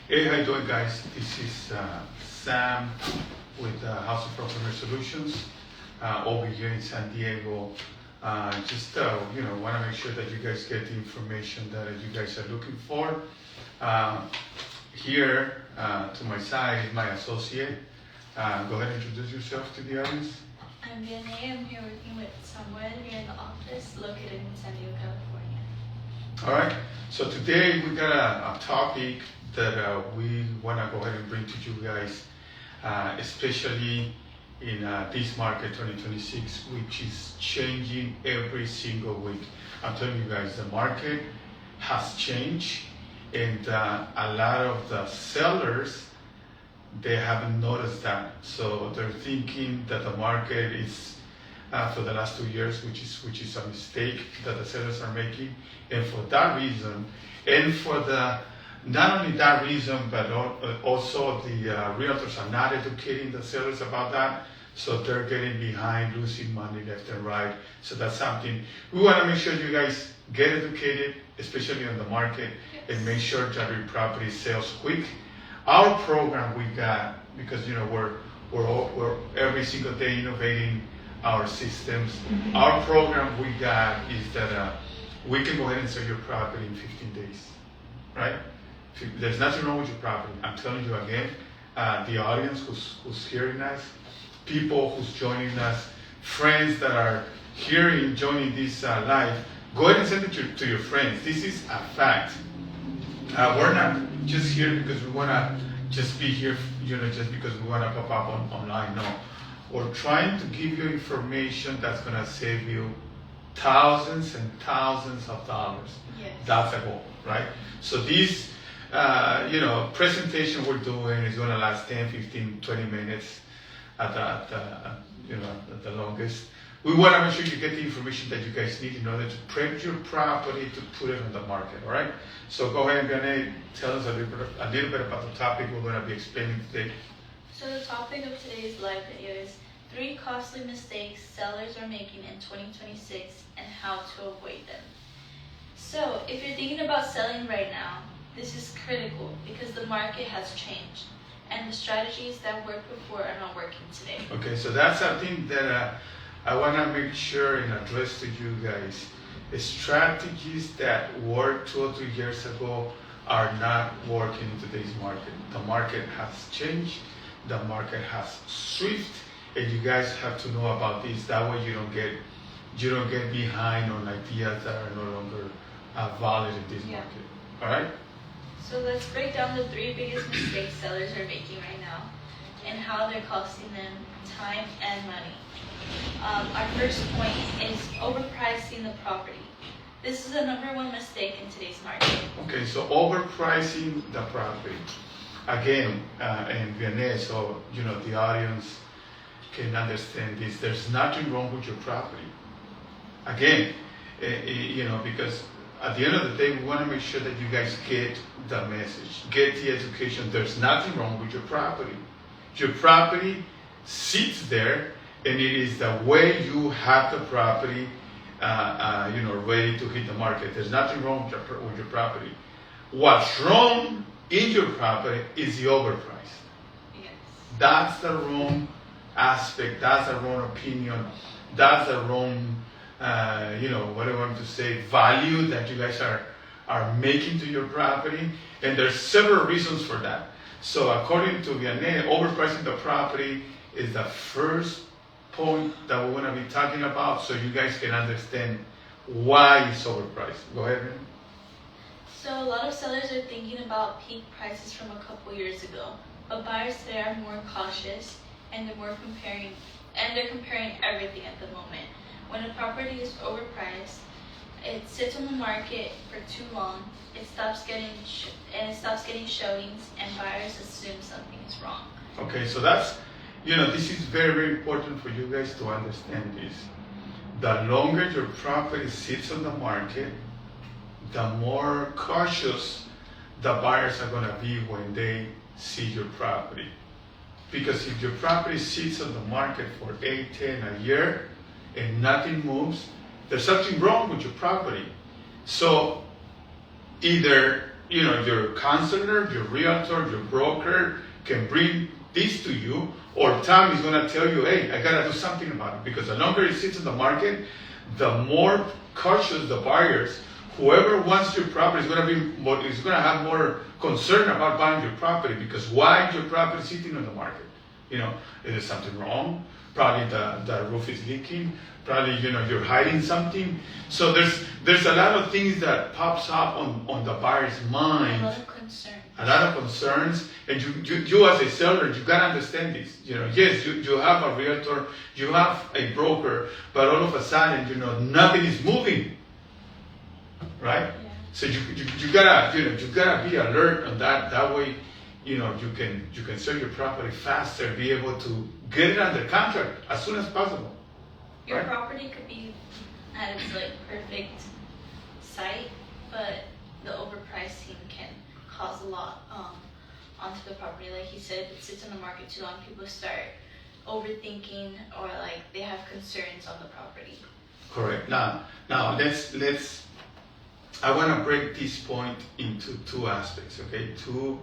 Hey, how you doing, guys? This is Sam with House of Entrepreneur Solutions over here in San Diego. Just want to make sure that you guys get the information that you guys are looking for. Here to my side is my associate. Go ahead and introduce yourself to the audience. I'm Vianney. I'm here working with Samuel here in the office located in San Diego, California. All right. So today we got a topic that we want to go ahead and bring to you guys, especially in this market 2026, which is changing every single week. I'm telling you guys, the market has changed, and a lot of the sellers, they haven't noticed that. So they're thinking that the market is for the last 2 years, which is a mistake that the sellers are making. And for that reason, and for the not only that reason, but also the realtors are not educating the sellers about that, so they're getting behind, losing money left and right. So that's something we want to make sure you guys get educated, especially on the market, and make sure that your property sells quick. Our program we got, because we're every single day innovating our systems. Our program we got is that we can go ahead and sell your property in 15 days, right? There's nothing wrong with your property. I'm telling you again, the audience who's hearing us, people who's joining us, friends that are joining this live, go ahead and send it to your friends. This is a fact. We're not just here because we want to just be here, just because we want to pop up online. No, we're trying to give you information that's going to save you thousands and thousands of dollars. Yes. That's the goal, right? So this presentation we're doing is going to last 10, 15, 20 minutes at the longest. We want to make sure you get the information that you guys need in order to prep your property to put it on the market, all right? So go ahead, Vianney, tell us a little bit about the topic we're going to be explaining today. So the topic of today's live video is 3 costly mistakes sellers are making in 2026 and how to avoid them. So if you're thinking about selling right now, this is critical because the market has changed and the strategies that worked before are not working today. Okay, so that's something that I want to make sure and address to you guys. The strategies that worked 2 or 3 years ago are not working in today's market. The market has changed, the market has shifted, and you guys have to know about this. That way you don't get behind on ideas that are no longer valid in this market. All right? So let's break down the 3 biggest mistakes sellers are making right now and how they're costing them time and money. Our first point is overpricing the property. This is the #1 mistake in today's market. Okay, so overpricing the property. Again, and Vianney, so the audience can understand this. There's nothing wrong with your property. Again, because at the end of the day, we want to make sure that you guys get the message, get the education. There's nothing wrong with your property. Your property sits there, and it is the way you have the property, ready to hit the market. There's nothing wrong with your property. What's wrong in your property is the overprice. Yes. That's the wrong aspect. That's the wrong opinion. That's the wrong, what I want to say, value that you guys are making to your property. And there's several reasons for that. So according to Vianney, overpricing the property is the first point that we want to be talking about, so you guys can understand why it's overpriced. Go ahead, man. So a lot of sellers are thinking about peak prices from a couple years ago, but buyers today are more cautious and they're comparing everything at the moment. When a property is overpriced, it sits on the market for too long, it stops getting showings, and buyers assume something is wrong. Okay, so that's, this is very, very important for you guys to understand this. The longer your property sits on the market, the more cautious the buyers are going to be when they see your property. Because if your property sits on the market for 8, 10, a year, and nothing moves, there's something wrong with your property. So either your counselor, your realtor, your broker can bring this to you, or Tom is going to tell you, hey, I got to do something about it, because the longer it sits in the market, the more cautious the buyers. Whoever wants your property is going to have more concern about buying your property, because why is your property sitting on the market? Is there something wrong? Probably the roof is leaking. Probably you're hiding something. So there's a lot of things that pops up on the buyer's mind. A lot of concerns. A lot of concerns, and you as a seller, you gotta understand this. Yes, you have a realtor, you have a broker, but all of a sudden, nothing is moving, right? Yeah. So you gotta be alert on that. That way, you can sell your property faster, be able to get it under contract as soon as possible. Your Right. property could be at its perfect site, but the overpricing can cause a lot onto the property. Like he said, if it sits on the market too long, people start overthinking, or they have concerns on the property. Correct. Now let's. I want to break this point into two aspects. Okay, two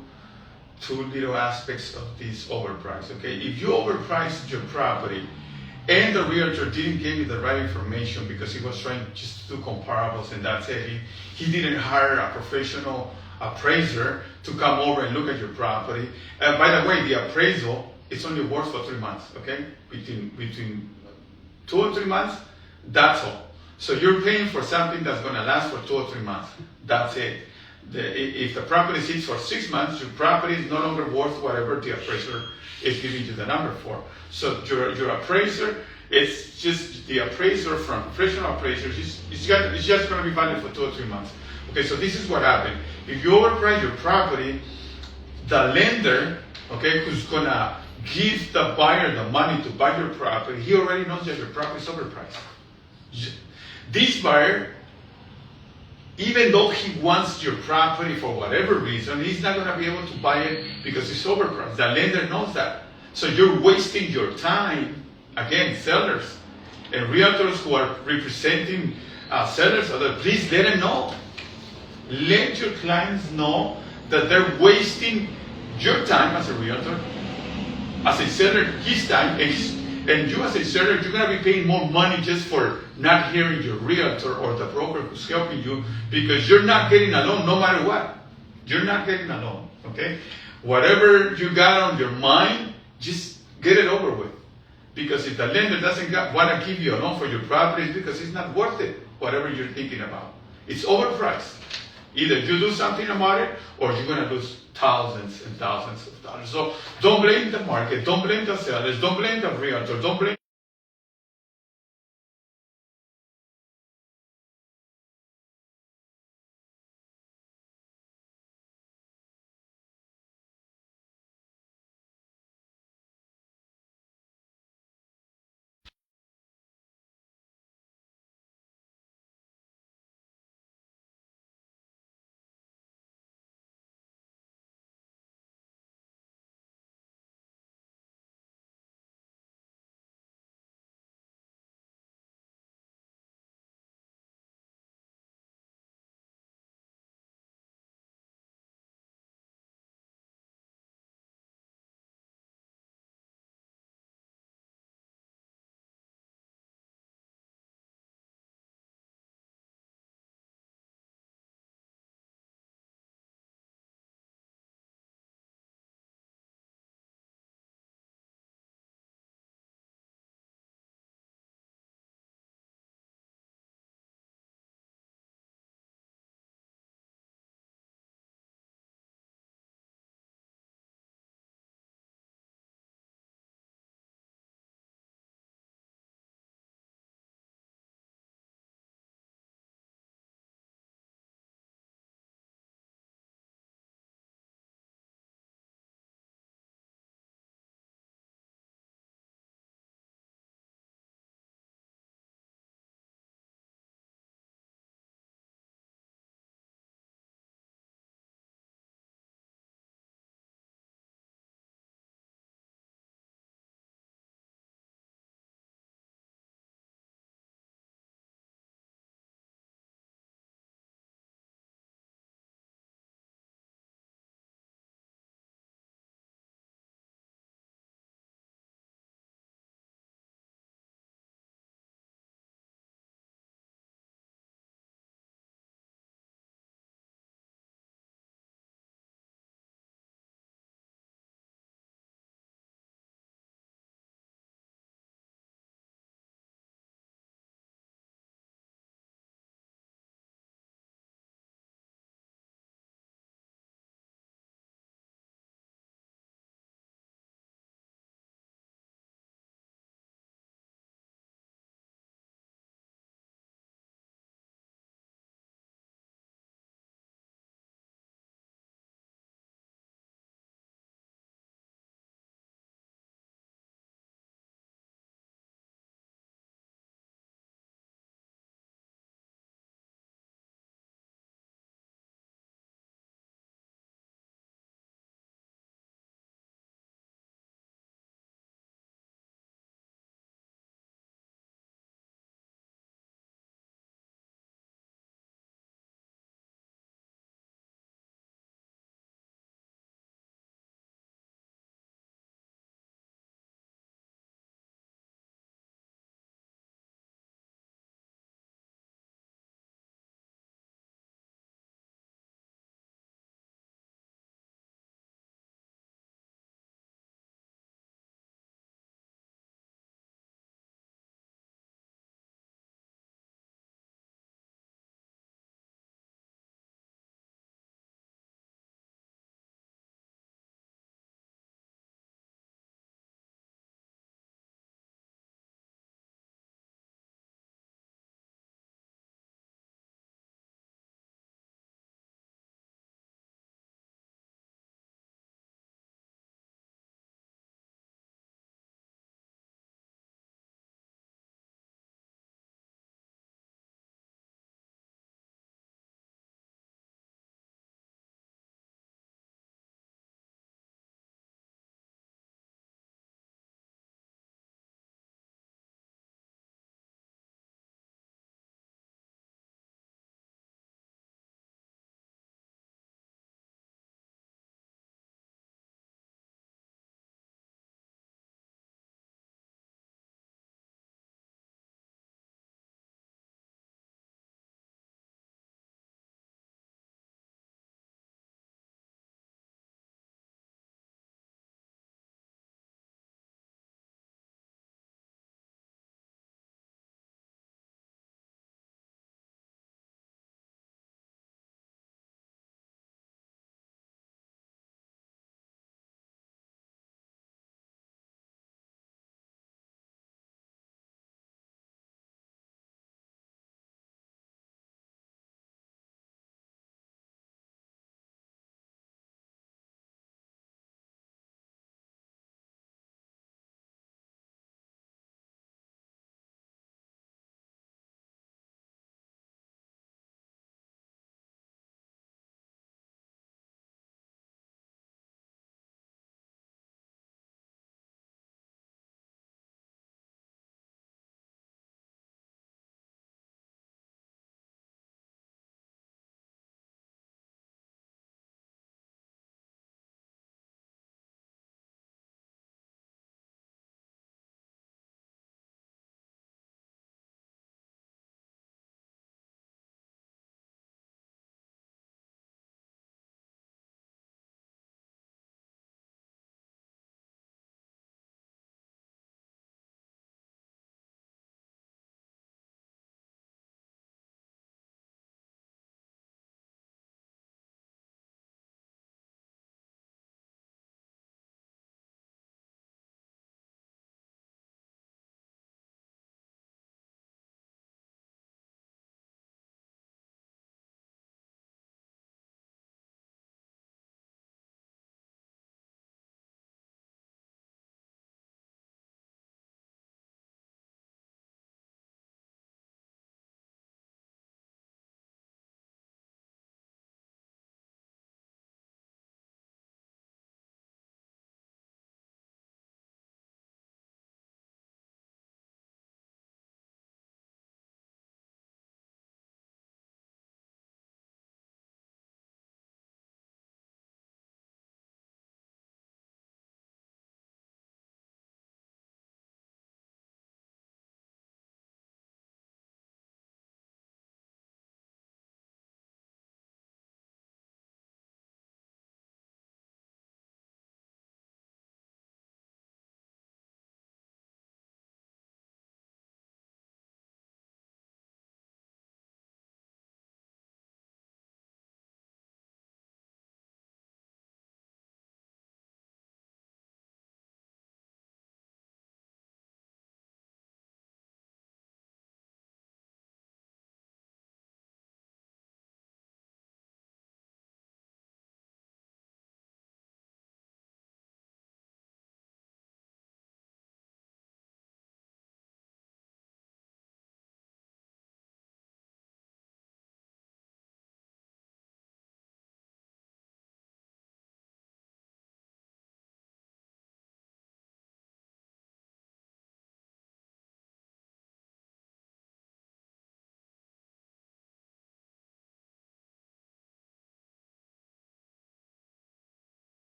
little aspects of this overprice. Okay, if you overpriced your property, and the realtor didn't give you the right information because he was trying just to do comparables, and that's it. He didn't hire a professional appraiser to come over and look at your property. By the way, the appraisal is only worth for 3 months. Okay, between 2 or 3 months, that's all. So you're paying for something that's going to last for 2 or 3 months. That's it. If the property sits for 6 months, your property is no longer worth whatever the appraiser is giving you the number for. So your appraiser, it's just the appraiser from professional appraisers. It's just going to be valid for 2 or 3 months. Okay, so this is what happened. If you overprice your property, the lender, okay, who's going to give the buyer the money to buy your property, he already knows that your property is overpriced. This buyer, even though he wants your property for whatever reason, he's not going to be able to buy it because it's overpriced. The lender knows that. So you're wasting your time, again, sellers and realtors who are representing sellers. Please let them know. Let your clients know that they're wasting your time as a realtor, as a seller, his time, and you as a seller, you're going to be paying more money just for not hearing your realtor or the broker who's helping you, because you're not getting a loan no matter what. You're not getting a loan, okay? Whatever you got on your mind, just get it over with. Because if the lender doesn't want to give you a loan for your property, it's because it's not worth it, whatever you're thinking about. It's overpriced. Either you do something about it, or you're going to lose thousands and thousands of dollars. So don't blame the market, don't blame the sellers, don't blame the realtor, don't blame